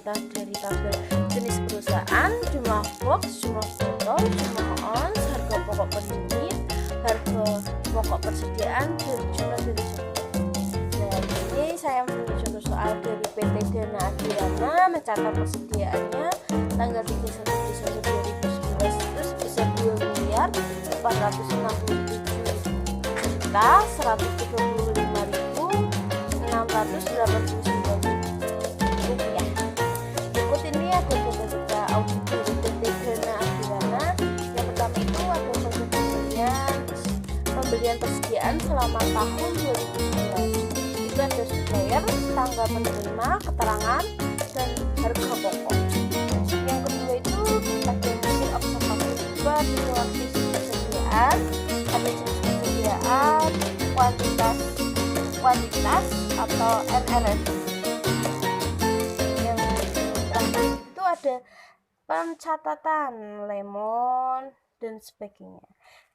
kuantitas dari tabel jenis perusahaan, jumlah box, jumlah botol, jumlah ons, harga pokok per unit, harga pokok persediaan, dan jumlah dari contoh. Nah, ini saya mempunyai contoh soal dari PT Dana Adirana mencatat persediaannya tanggal 31 Desember 2011 itu sebesar 2.435.135.689 rupiah. Berikut ini ada beberapa audit dari PT Dana Adirana. Yang pertama itu ada proses pembelian persediaan selama tahun 2011. Itu ada supplier, tanggal penerima, keterangan, dan harga pokok. Yang kedua itu ada hasil observasi dua situasi persediaan, ada jenis persediaan, kuantitas atau NRF. Yang terakhir itu ada pencatatan lemon dan sebagainya.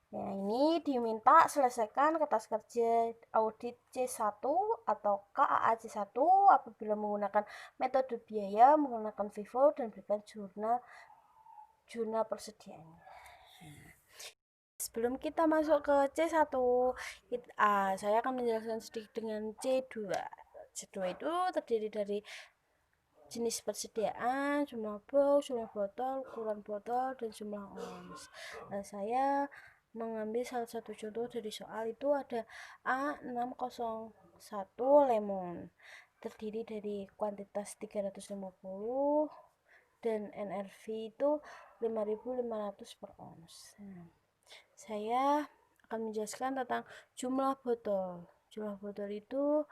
Nah, ini diminta selesaikan kertas kerja audit C1 atau KAA C1 apabila menggunakan metode biaya, menggunakan FIFO, dan berikan jurnal persediaannya. Sebelum kita masuk ke C1, saya akan menjelaskan sedikit dengan C2. C2 itu terdiri dari jenis persediaan, jumlah box, jumlah botol, ukuran botol, dan jumlah ons. Nah, saya mengambil salah satu contoh dari soal itu ada A601 lemon, terdiri dari kuantitas 350 dan NRV itu 5.500 per ons. Saya akan menjelaskan tentang jumlah botol. Jumlah botol itu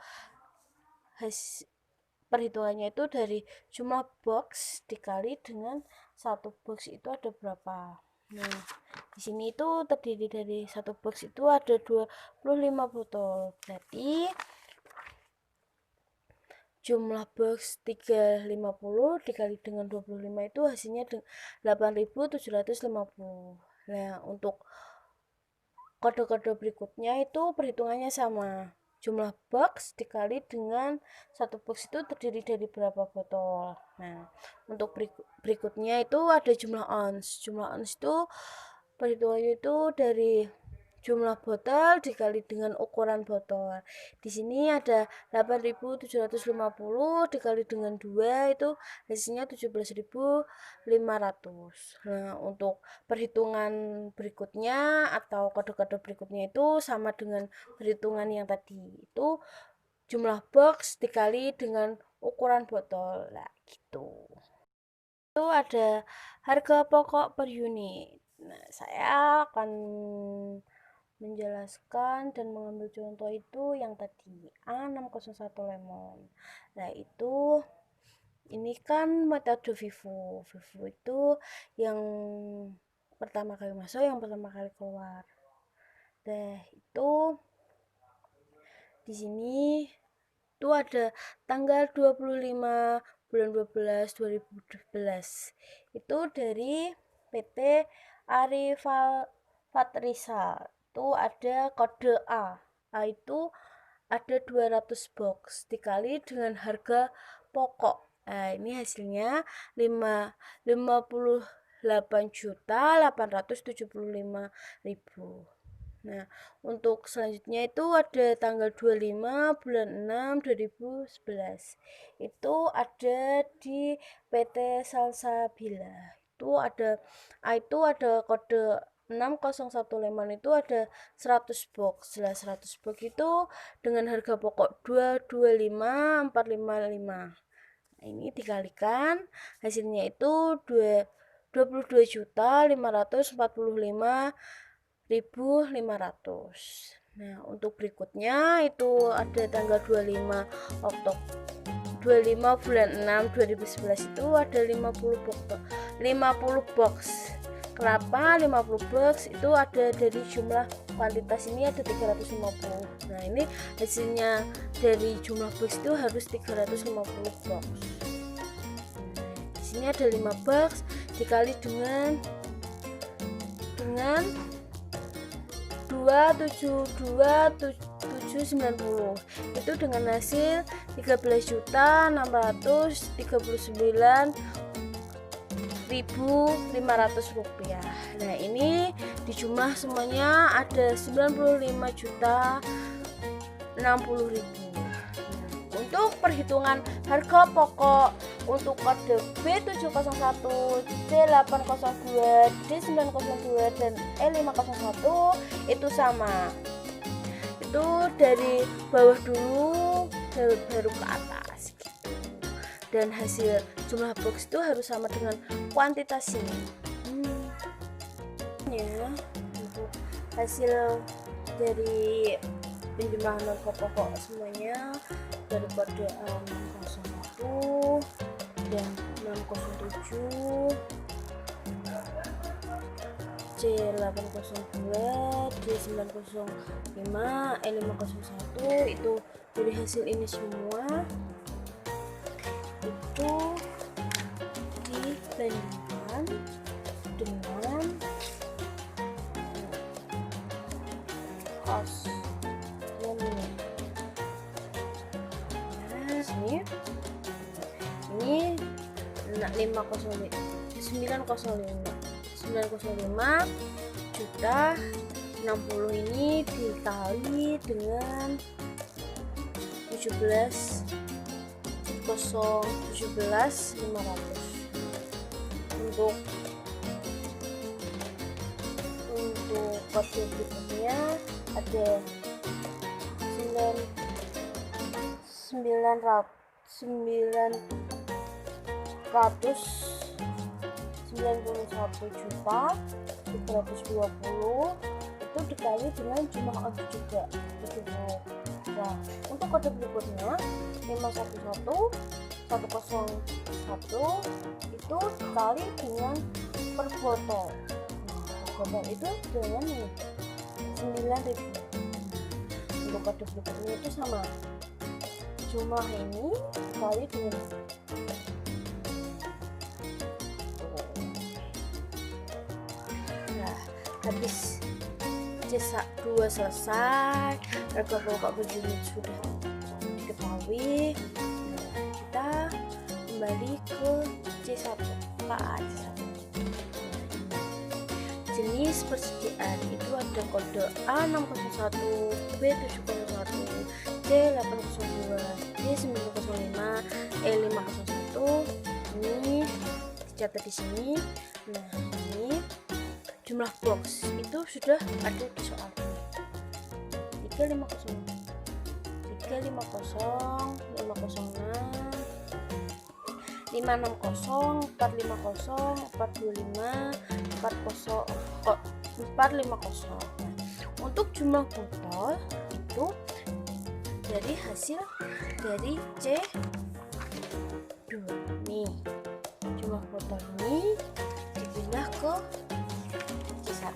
perhitungannya itu dari jumlah box dikali dengan satu box itu ada berapa. Nah, di sini itu terdiri dari satu box itu ada 25 botol. Berarti jumlah box 350 dikali dengan 25 itu hasilnya 8.750. Nah, untuk kode-kode berikutnya itu perhitungannya sama. Jumlah box dikali dengan satu box itu terdiri dari berapa botol. Nah, untuk berikutnya itu ada jumlah ons. Jumlah ons itu perhitungannya itu dari jumlah botol dikali dengan ukuran botol. Di sini ada 8.750 dikali dengan 2 itu hasilnya 17.500. Nah, untuk perhitungan berikutnya atau kode-kode berikutnya itu sama dengan perhitungan yang tadi. Itu jumlah box dikali dengan ukuran botol. Nah, gitu. Itu ada harga pokok per unit. Nah, saya akan menjelaskan dan mengambil contoh itu yang tadi A601 lemon. Nah, itu ini kan metode FIFO. FIFO itu yang pertama kali masuk, yang pertama kali keluar. Nah, itu di sini itu ada tanggal 25 bulan 12 2012. Itu dari PT Arifal Fatrisal. Itu ada kode A. A itu ada 200 box dikali dengan harga pokok. Nah, ini hasilnya 58.875.000. Nah, untuk selanjutnya itu ada tanggal 25 bulan 6 2011. Itu ada di PT Salsabila. Itu ada kode 601 lemon itu ada 100 box. 100 box itu dengan harga pokok 225.455. Nah, ini dikalikan hasilnya itu 22.545.500. Nah, untuk berikutnya itu ada tanggal 25 bulan 6 2011 itu ada 50 box. Kenapa 50 box? Itu ada dari jumlah kuantitas ini ada 350. Nah, ini hasilnya dari jumlah box itu harus 350 box. Di sini ada 5 box dikali dengan 272.7 790. Itu dengan hasil 13.039.500 rupiah. Nah, ini dijumlah semuanya ada 95.060.000. Untuk perhitungan harga pokok untuk kode B701, C802, D902, dan E501 itu sama. Itu dari bawah dulu baru ke atas gitu. Dan hasil jumlah box itu harus sama dengan kuantitas ini. Ya, untuk hasil dari penjumlahan harga pokok semuanya dari kode A601 dan 607, C802, D905, E501 itu dari hasil ini semua itu dibandingkan dengan kos ini 905 juta 60 ini dikali dengan 17.500 untuk kode berikutnya ada 991.320 itu dikali dengan jumlah order juga 70. Nah, untuk kode berikutnya 511 101 itu dikali dengan per botol. Botol itu dengan 9.000. Untuk kode berikutnya itu sama, jumlah ini dikali dengan habis C2 selesai, harga pokok berunit sudah diketahui. Nah, kita kembali ke C1. Jenis persediaan itu ada kode A601, B701, C802, D905, E501. Ini dicatat di sini. Nah, ini jumlah box itu sudah ada di soal ini. 350, 506, 450, 425, 450. Untuk jumlah botol itu dari hasil dari C2 nih, jumlah botol ini dipindah ke C1.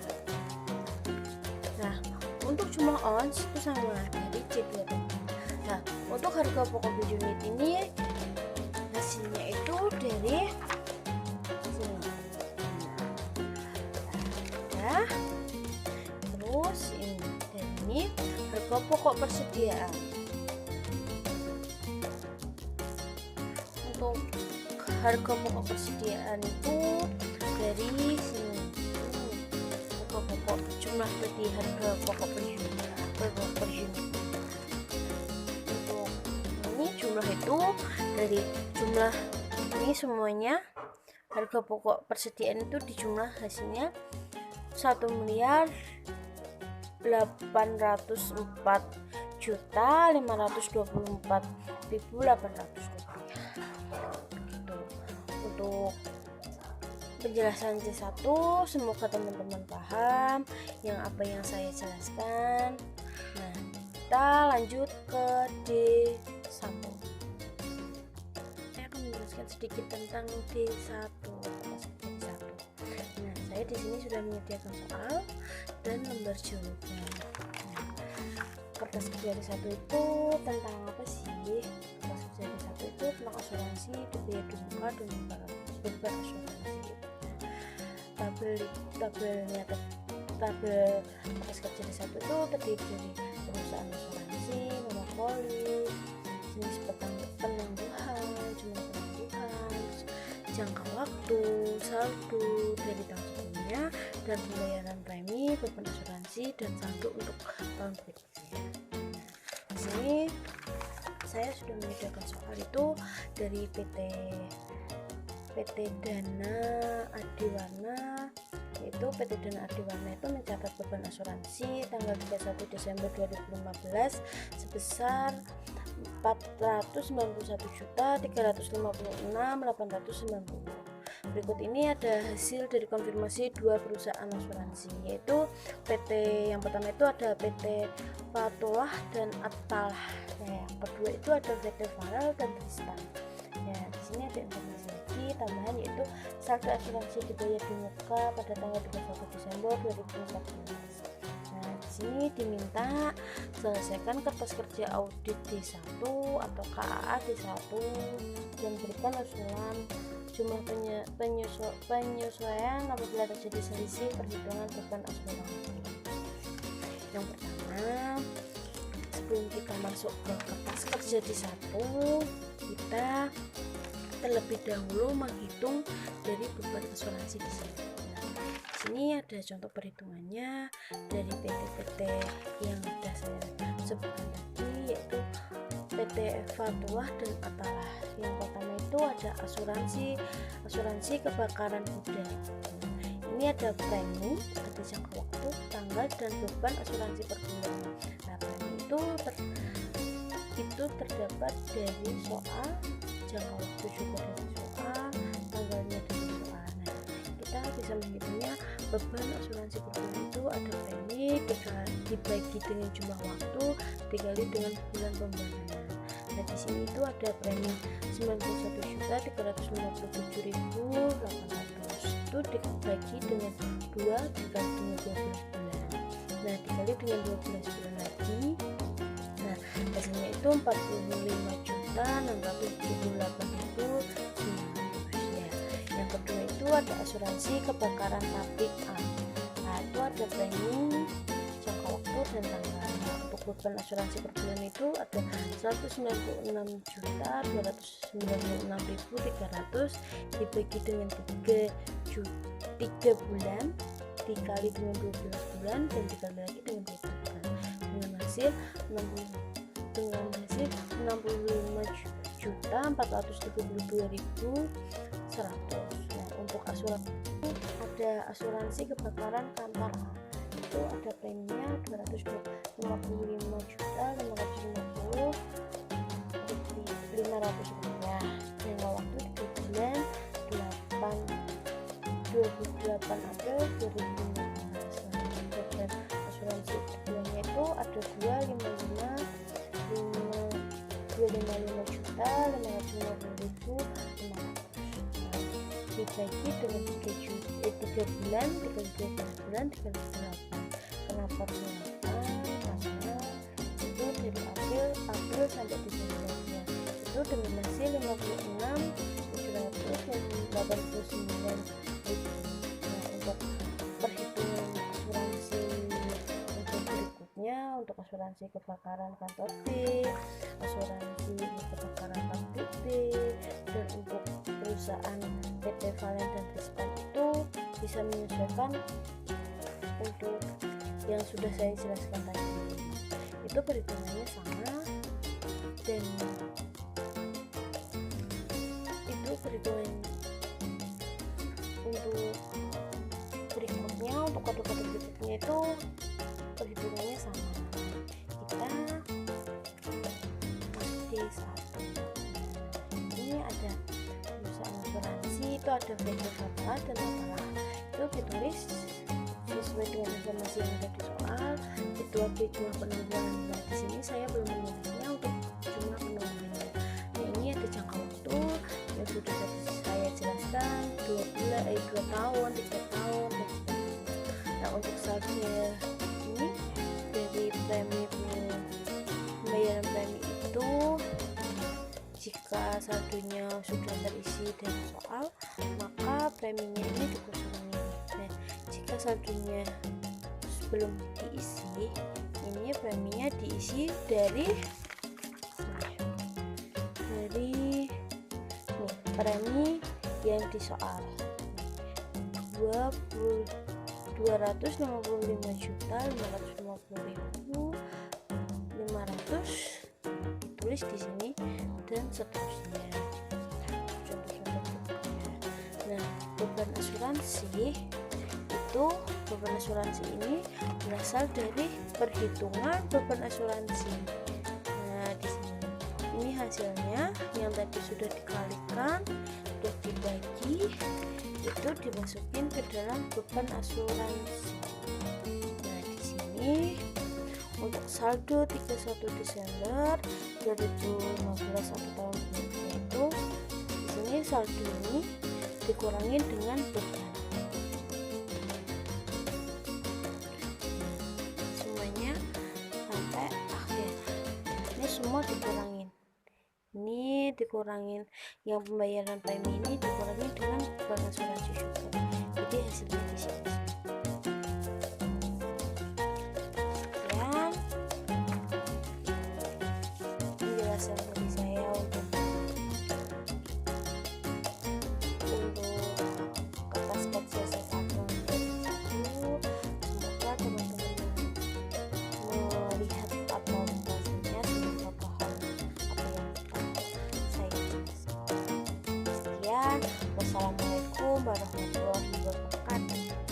Nah, untuk jumlah ons itu sama dari C2. Nah, untuk harga pokok unit ini hasilnya itu dari sini. Nah, terus ini dan ini harga pokok persediaan. Untuk harga pokok persediaan itu dari sini. Harga pokok jumlah berarti harga pokok per unit. Untuk ini jumlah itu dari jumlah ini semuanya harga pokok persediaan itu dijumlah hasilnya 1.504.524.800 rupiah. Untuk penjelasan C1 semoga teman-teman paham yang apa yang saya jelaskan. Nah, kita lanjut ke D1. Saya akan menjelaskan sedikit tentang D1. Nah, saya di sini sudah menyediakan soal dan lembar jawaban. Nah, kertas kerja D1 itu tentang apa sih? Kertas kerja D1 itu tentang asuransi, biaya duka dan berasuransi. Tabel kertas kerja D1 itu terdiri dari perusahaan asuransi, polis, jenis penangguhan, jumlah penangguhan, jangka waktu, saldo dari tahun sebelumnya, dan pembayaran premi, beban asuransi, dan saldo untuk tahun berikutnya. Di sini saya sudah menyediakan soal itu dari PT Dana Adiwarna, yaitu PT Dana Adiwarna itu mencatat beban asuransi tanggal 31 Desember 2015 sebesar 491.356.890. Berikut ini ada hasil dari konfirmasi dua perusahaan asuransi, yaitu PT yang pertama itu ada PT Fatolah dan Attalah. Yang kedua itu ada PT Farel dan Tristan. Ya, di sini ada informasi lagi tambahan, yaitu saldo asuransi dibayar di muka pada tanggal 31 Desember 2014. Nah, di sini diminta selesaikan kertas kerja audit D1 atau KAA D1 dan berikan usulan jumlah penyesuaian apabila terjadi selisih perhitungan beban asuransi. Yang pertama, sebelum kita masuk ke kertas kerja D1, kita terlebih dahulu menghitung dari beban asuransi di sini. Di sini ada contoh perhitungannya dari PT-PT yang sudah saya sebutkan tadi, yaitu PT Fatuah dan Attalah. Yang pertama itu ada asuransi kebakaran gudang. Ini ada premi, ada jangka waktu, tanggal, dan beban asuransi per bulan. Nah, premi itu terdapat dari soal, jangka waktu juga dari soal, tanggalnya dari soal. Nah, kita bisa menghitungnya beban asuransi per bulan itu ada premi dibagi dengan jumlah waktu dikali dengan bulan pembayaran. Nah, di sini itu ada premi 91.357.800 itu dibagi dengan 2 dikali dengan 12 bulan. Nah, dikali dengan 12 bulan lagi. Nah, hasilnya itu 45.678.900 ya. Yang kedua itu ada asuransi kebakaran pabrik A. Nah, itu ada premi, jangka waktu, dan tanggal. Nah, untuk beban asuransi per bulan itu ada 196.296.300 dibagi dengan 3 bulan dikali dengan 12 bulan dan dikali lagi dengan 20 bulan dengan hasil 65.432.100. Nah, untuk asuransi ada asuransi kebakaran kantor A, itu ada preminya 255.550.500 rupiah. Jangka waktu 3 bulan 28 April 2015. Nah, untuk asuransi bulannya itu ada 255.550.500 dibagi dengan 3 bulan dikali 12 bulan dikali 8. Kenapa 8? Karena itu dari April sampai Desember itu dengan hasil 56.789. Nah, untuk perhitungan asuransi untuk berikutnya, untuk asuransi kebakaran kantor B, asuransi kebakaran pabrik B, dan untuk perusahaan PT Valen dan Tristan itu bisa menyesuaikan untuk yang sudah saya jelaskan tadi. Itu perhitungannya sama, dan itu perhitungan untuk berikutnya, untuk kode-kode berikutnya itu perhitungannya sama. Kita masuk di satu. Ini ada perusahaan asuransi, itu ada PT Fatolah dan Attalah. Itu ditulis sesuai dengan informasi yang ada di soal. Itu ada jumlah penangguhan. Nah, di sini saya belum menulisnya untuk jumlah penangguhannya. Nah, ini ada jangka waktu yang sudah saya jelaskan, 2 tahun, 3 tahun, dan sebagainya. Nah, untuk saldonya ini dari premi pembayaran premi itu, jika saldonya sudah terisi dari soal, maka preminya ini dikurangi. Nah, jika saldonya belum diisi, ini preminya diisi dari premi yang di soal 255.550.500 ditulis di sini dan seterusnya. Contoh-contoh berikutnya. Nah, beban asuransi ini berasal dari perhitungan beban asuransi. Nah, di sini ini hasilnya yang tadi sudah dikalikan, sudah dibagi, itu dimasukin ke dalam beban asuransi. Nah, di sini untuk saldo 31 Desember 2015 atau tahun berikutnya itu, di sini saldo ini dikurangi dengan beban. Semuanya sampai akhir. Ini semua dikurangin. Ini dikurangin yang pembayaran premi ini dikurangi dengan beban asuransi juga. Jadi hasilnya di sini. Penjelasan dari saya untuk kertas KCSS tahun 2021. Semoga teman-teman melihat atau membacanya semoga paham apa yang saya jelaskan. Sekian, wassalamualaikum warahmatullahi wabarakatuh.